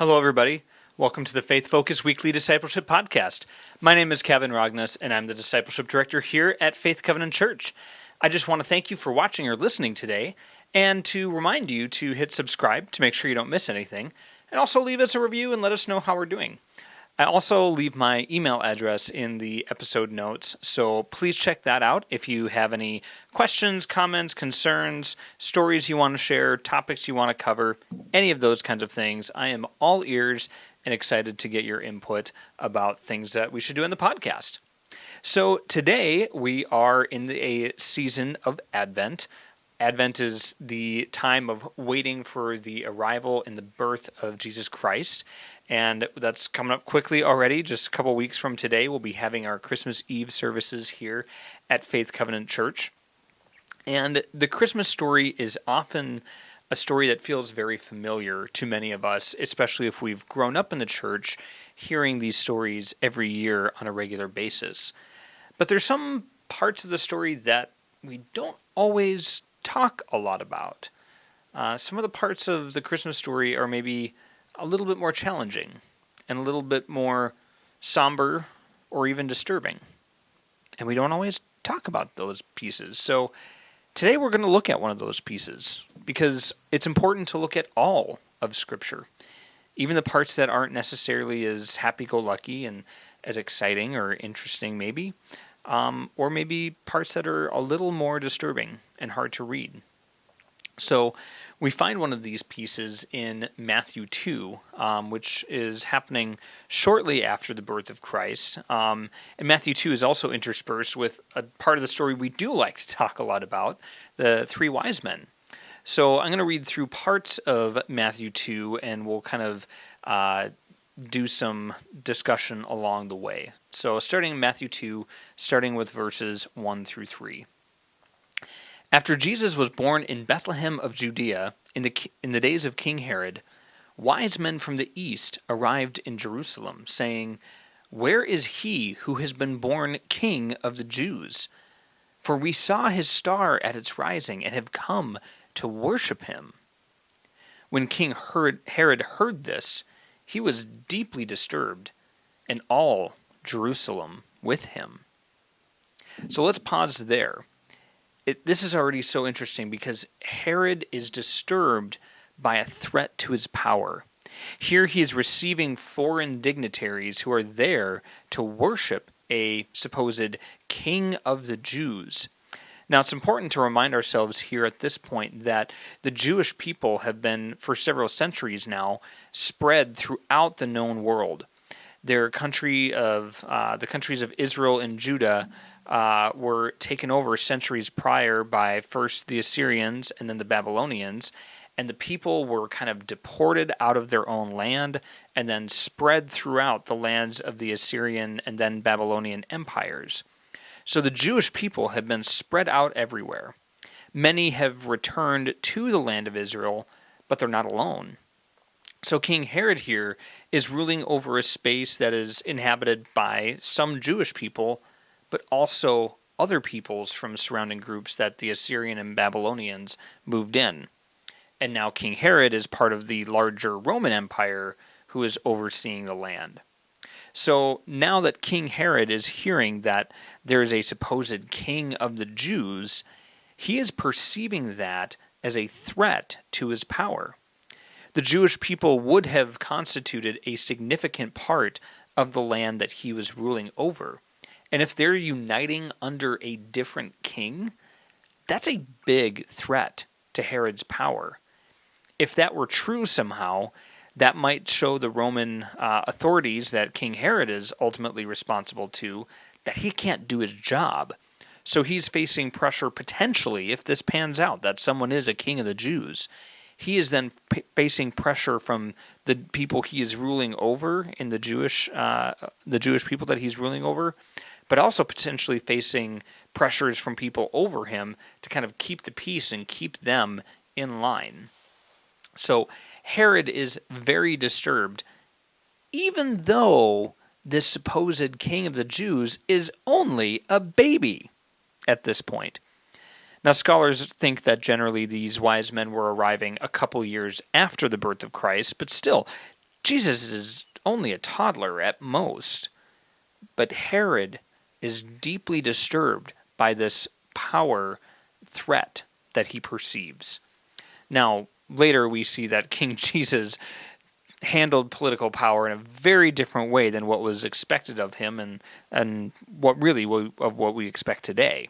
Hello, everybody. Welcome to the Faith Focus Weekly Discipleship Podcast. My name is Kevin Rognus, and I'm the Discipleship Director here at Faith Covenant Church. I just want to thank you for watching or listening today, and to remind you to hit subscribe to make sure you don't miss anything, and also leave us a review and let us know how we're doing. I also leave my email address in the episode notes, so please check that out if you have any questions, comments, concerns, stories you want to share, topics you want to cover, any of those kinds of things. I am all ears and excited to get your input about things that we should do in the podcast. So today we are in a season of Advent. Advent is the time of waiting for the arrival and the birth of Jesus Christ, and that's coming up quickly already. Just a couple weeks from today, we'll be having our Christmas Eve services here at Faith Covenant Church. And the Christmas story is often a story that feels very familiar to many of us, especially if we've grown up in the church hearing these stories every year on a regular basis. But there's some parts of the story that we don't always talk a lot about. Some of the parts of the Christmas story are maybe a little bit more challenging and a little bit more somber or even disturbing. And we don't always talk about those pieces. So today we're going to look at one of those pieces because it's important to look at all of Scripture, even the parts that aren't necessarily as happy-go-lucky and as exciting or interesting maybe, or maybe parts that are a little more disturbing and hard to read. So we find one of these pieces in Matthew 2, which is happening shortly after the birth of Christ. And Matthew 2 is also interspersed with a part of the story we do like to talk a lot about, the three wise men. So I'm going to read through parts of Matthew 2, and we'll kind of do some discussion along the way. So starting in Matthew 2, starting with verses 1 through 3. After Jesus was born in Bethlehem of Judea, in the days of King Herod, wise men from the east arrived in Jerusalem, saying, "Where is he who has been born King of the Jews? For we saw his star at its rising and have come to worship him." When King Herod heard this, he was deeply disturbed, and all Jerusalem with him. So let's pause there. This is already so interesting because Herod is disturbed by a threat to his power. Here he is receiving foreign dignitaries who are there to worship a supposed king of the Jews. Now, it's important to remind ourselves here at this point that the Jewish people have been, for several centuries now, spread throughout the known world. The countries of Israel and Judah were taken over centuries prior by first the Assyrians and then the Babylonians, and the people were kind of deported out of their own land and then spread throughout the lands of the Assyrian and then Babylonian empires. So the Jewish people have been spread out everywhere. Many have returned to the land of Israel, but they're not alone. So King Herod here is ruling over a space that is inhabited by some Jewish people, but also other peoples from surrounding groups that the Assyrian and Babylonians moved in. And now King Herod is part of the larger Roman Empire who is overseeing the land. So now that King Herod is hearing that there is a supposed king of the Jews, he is perceiving that as a threat to his power. The Jewish people would have constituted a significant part of the land that he was ruling over. And if they're uniting under a different king, that's a big threat to Herod's power. If that were true somehow, that might show the Roman authorities that King Herod is ultimately responsible to, that he can't do his job. So he's facing pressure potentially, if this pans out, that someone is a king of the Jews. He is then facing pressure from the people he is ruling over in the Jewish people that he's ruling over, but also potentially facing pressures from people over him to kind of keep the peace and keep them in line. So Herod is very disturbed, even though this supposed king of the Jews is only a baby at this point. Now, scholars think that generally these wise men were arriving a couple years after the birth of Christ, but still, Jesus is only a toddler at most. But Herod is deeply disturbed by this power threat that he perceives. Now, later we see that King Jesus handled political power in a very different way than what was expected of him and what we expect today.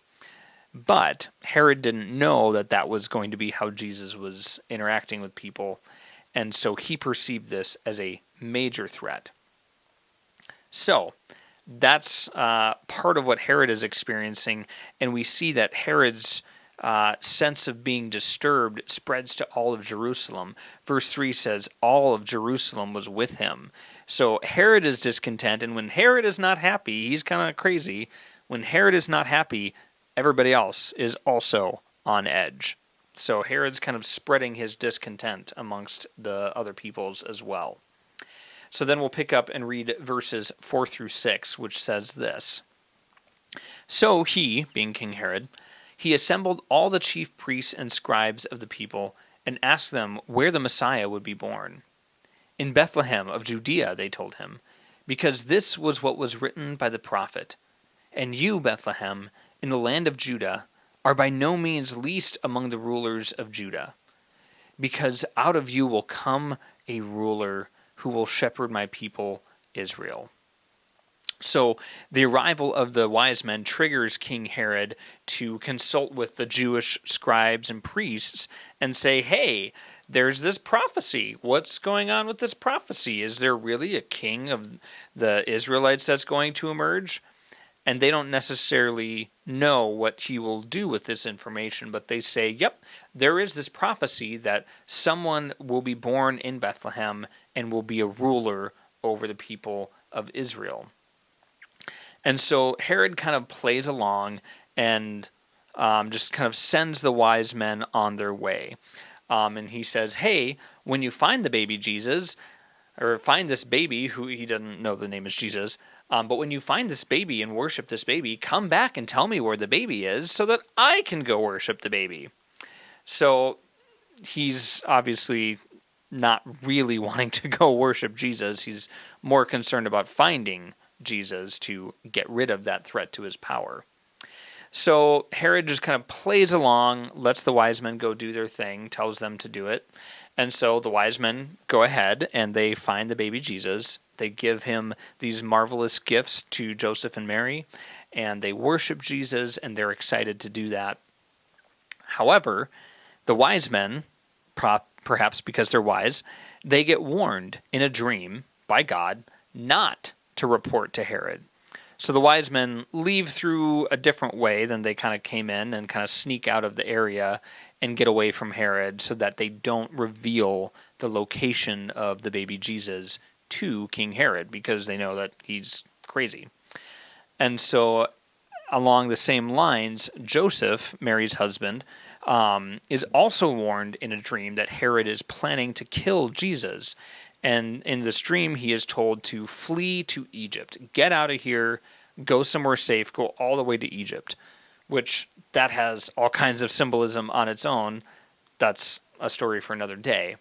But Herod didn't know that that was going to be how Jesus was interacting with people, and so he perceived this as a major threat. So, that's part of what Herod is experiencing, and we see that Herod's sense of being disturbed spreads to all of Jerusalem. Verse 3 says, all of Jerusalem was with him. So Herod is discontent, and when Herod is not happy, he's kind of crazy. When Herod is not happy, everybody else is also on edge. So Herod's kind of spreading his discontent amongst the other peoples as well. So then we'll pick up and read verses 4 through 6, which says this. So he, being King Herod, he assembled all the chief priests and scribes of the people and asked them where the Messiah would be born. In Bethlehem of Judea, they told him, because this was what was written by the prophet. And you, Bethlehem, in the land of Judah, are by no means least among the rulers of Judah, because out of you will come a ruler who will shepherd my people Israel. So the arrival of the wise men triggers King Herod to consult with the Jewish scribes and priests and say, hey, there's this prophecy. What's going on with this prophecy? Is there really a king of the Israelites that's going to emerge? And they don't necessarily know what he will do with this information, but they say, yep, there is this prophecy that someone will be born in Bethlehem and will be a ruler over the people of Israel. And so Herod kind of plays along and just kind of sends the wise men on their way. And he says, hey, when you find the baby Jesus, or find this baby, who he doesn't know the name is Jesus, but when you find this baby and worship this baby, come back and tell me where the baby is so that I can go worship the baby. So he's obviously not really wanting to go worship Jesus. He's more concerned about finding Jesus to get rid of that threat to his power. So Herod just kind of plays along, lets the wise men go do their thing, tells them to do it. And so the wise men go ahead and they find the baby Jesus. They give him these marvelous gifts to Joseph and Mary, and they worship Jesus, and they're excited to do that. However, the wise men, perhaps because they're wise, they get warned in a dream by God not to report to Herod. So the wise men leave through a different way than they kind of came in and kind of sneak out of the area and get away from Herod so that they don't reveal the location of the baby Jesus to King Herod because they know that he's crazy. And so along the same lines, Joseph, Mary's husband, is also warned in a dream that Herod is planning to kill Jesus. And in this dream, he is told to flee to Egypt. Get out of here, go somewhere safe, go all the way to Egypt, which that has all kinds of symbolism on its own. That's a story for another day.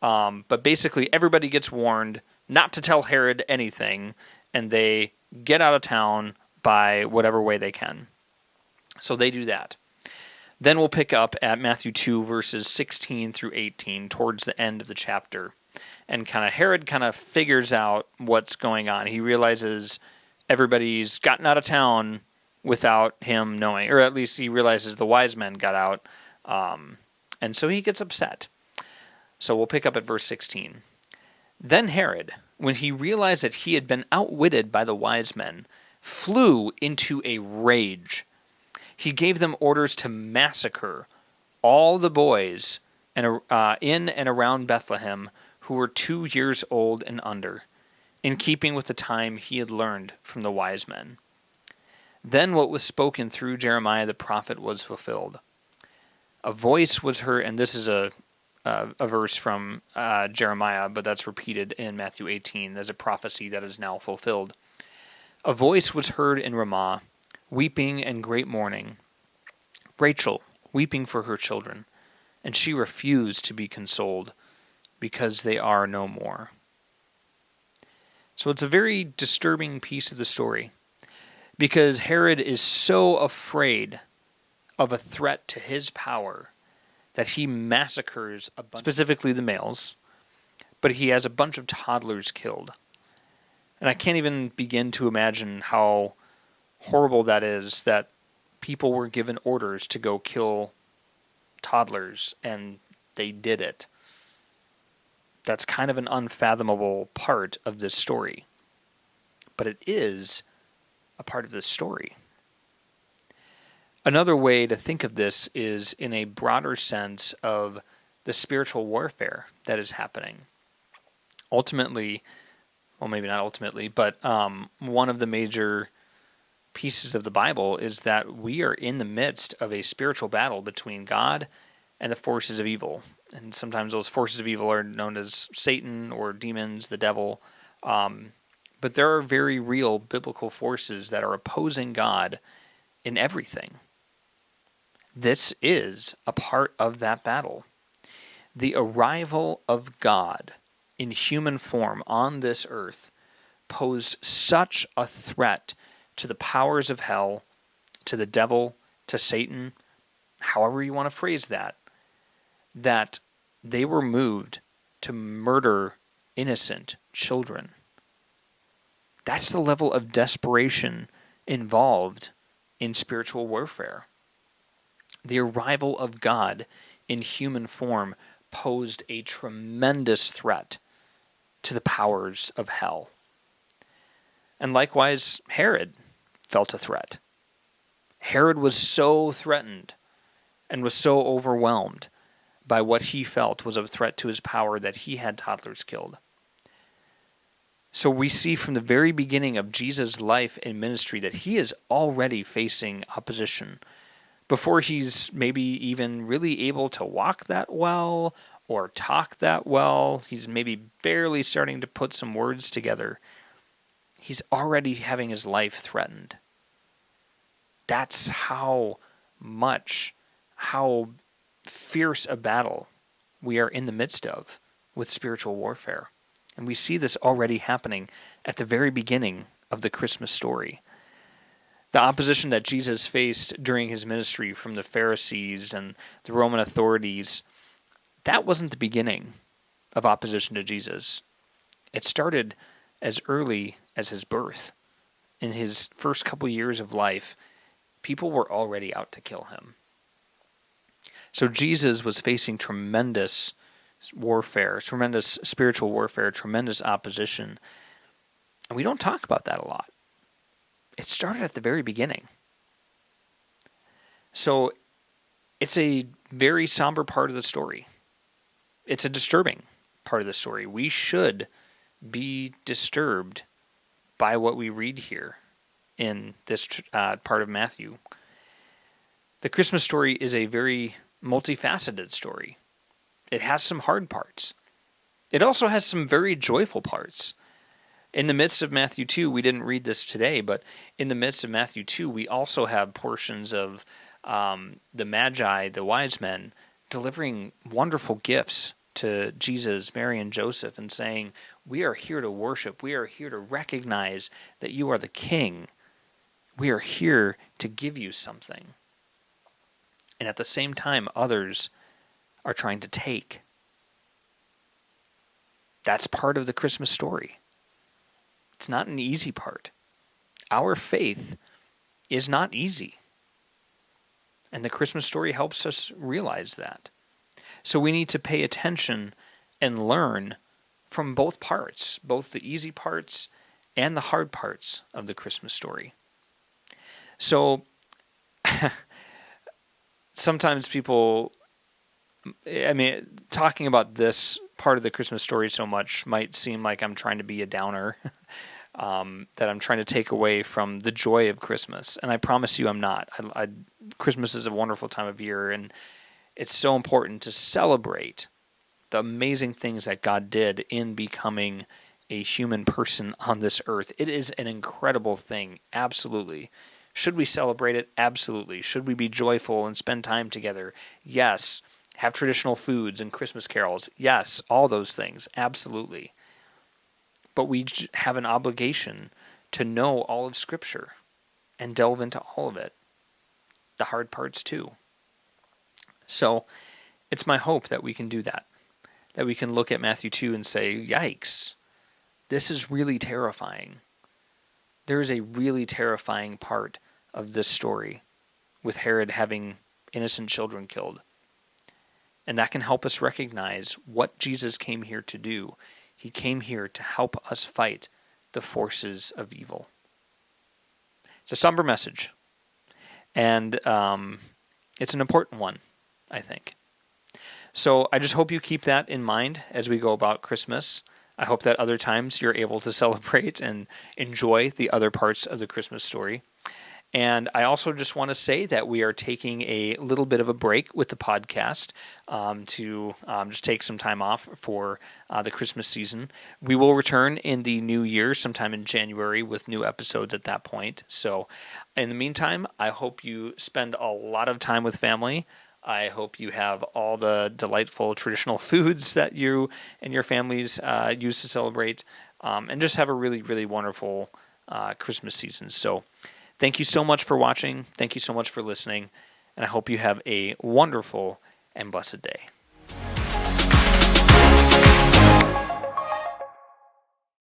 But basically, everybody gets warned not to tell Herod anything, and they get out of town by whatever way they can. So they do that. Then we'll pick up at Matthew 2, verses 16 through 18, towards the end of the chapter. And Herod figures out what's going on. He realizes everybody's gotten out of town without him knowing, or at least he realizes the wise men got out, and so he gets upset. So we'll pick up at verse 16. Then Herod, when he realized that he had been outwitted by the wise men, flew into a rage. He gave them orders to massacre all the boys in and around Bethlehem who were 2 years old and under, in keeping with the time he had learned from the wise men. Then what was spoken through Jeremiah the prophet was fulfilled. A voice was heard, and this is a verse from Jeremiah, but that's repeated in Matthew 18 as a prophecy that is now fulfilled. A voice was heard in Ramah, weeping and great mourning, Rachel weeping for her children, and she refused to be consoled, because they are no more. So it's a very disturbing piece of the story because Herod is so afraid of a threat to his power that he massacres specifically the males, but he has a bunch of toddlers killed. And I can't even begin to imagine how horrible that is, that people were given orders to go kill toddlers, and they did it. That's kind of an unfathomable part of this story. But it is a part of this story. Another way to think of this is in a broader sense of the spiritual warfare that is happening. Ultimately, well, maybe not ultimately, but one of the major pieces of the Bible is that we are in the midst of a spiritual battle between God and the forces of evil. And sometimes those forces of evil are known as Satan or demons, the devil. But there are very real biblical forces that are opposing God in everything. This is a part of that battle. The arrival of God in human form on this earth posed such a threat to the powers of hell, to the devil, to Satan, however you want to phrase that, that they were moved to murder innocent children. That's the level of desperation involved in spiritual warfare. The arrival of God in human form posed a tremendous threat to the powers of hell. And likewise, Herod felt a threat. Herod was so threatened and was so overwhelmed by what he felt was a threat to his power that he had toddlers killed. So we see from the very beginning of Jesus' life and ministry that he is already facing opposition before he's maybe even really able to walk that well or talk that well. He's maybe barely starting to put some words together. He's already having his life threatened. That's how fierce a battle we are in the midst of with spiritual warfare. And we see this already happening at the very beginning of the Christmas story. The opposition that Jesus faced during his ministry from the Pharisees and the Roman authorities, that wasn't the beginning of opposition to Jesus. It started as early as his birth. In his first couple years of life, people were already out to kill him. So Jesus was facing tremendous warfare, tremendous spiritual warfare, tremendous opposition. And we don't talk about that a lot. It started at the very beginning. So it's a very somber part of the story. It's a disturbing part of the story. We should be disturbed by what we read here in this part of Matthew. The Christmas story is a very multifaceted story. It has some hard parts. It also has some very joyful parts. In the midst of Matthew 2, we didn't read this today, but in the midst of Matthew 2, we also have portions of the Magi, the wise men, delivering wonderful gifts to Jesus, Mary, and Joseph, and saying, we are here to worship. We are here to recognize that you are the King. We are here to give you something. And at the same time, others are trying to take. That's part of the Christmas story. It's not an easy part. Our faith is not easy. And the Christmas story helps us realize that. So we need to pay attention and learn from both parts, both the easy parts and the hard parts of the Christmas story. So sometimes people, talking about this part of the Christmas story so much might seem like I'm trying to be a downer, that I'm trying to take away from the joy of Christmas. And I promise you I'm not. Christmas is a wonderful time of year, and it's so important to celebrate the amazing things that God did in becoming a human person on this earth. It is an incredible thing, absolutely. Should we celebrate it? Absolutely. Should we be joyful and spend time together? Yes. Have traditional foods and Christmas carols? Yes, all those things, absolutely. but we have an obligation to know all of Scripture and delve into all of it, the hard parts too. So it's my hope that we can do that we can look at Matthew 2 and say, yikes, this is really terrifying. There is a really terrifying part of this story with Herod having innocent children killed. And that can help us recognize what Jesus came here to do. He came here to help us fight the forces of evil. It's a somber message, and it's an important one, I think. So I just hope you keep that in mind as we go about Christmas. I hope that other times you're able to celebrate and enjoy the other parts of the Christmas story. And I also just want to say that we are taking a little bit of a break with the podcast to just take some time off for the Christmas season. We will return in the new year, sometime in January, with new episodes at that point. So in the meantime, I hope you spend a lot of time with family. I hope you have all the delightful traditional foods that you and your families use to celebrate, and just have a really, really wonderful Christmas season. So thank you so much for watching. Thank you so much for listening. And I hope you have a wonderful and blessed day.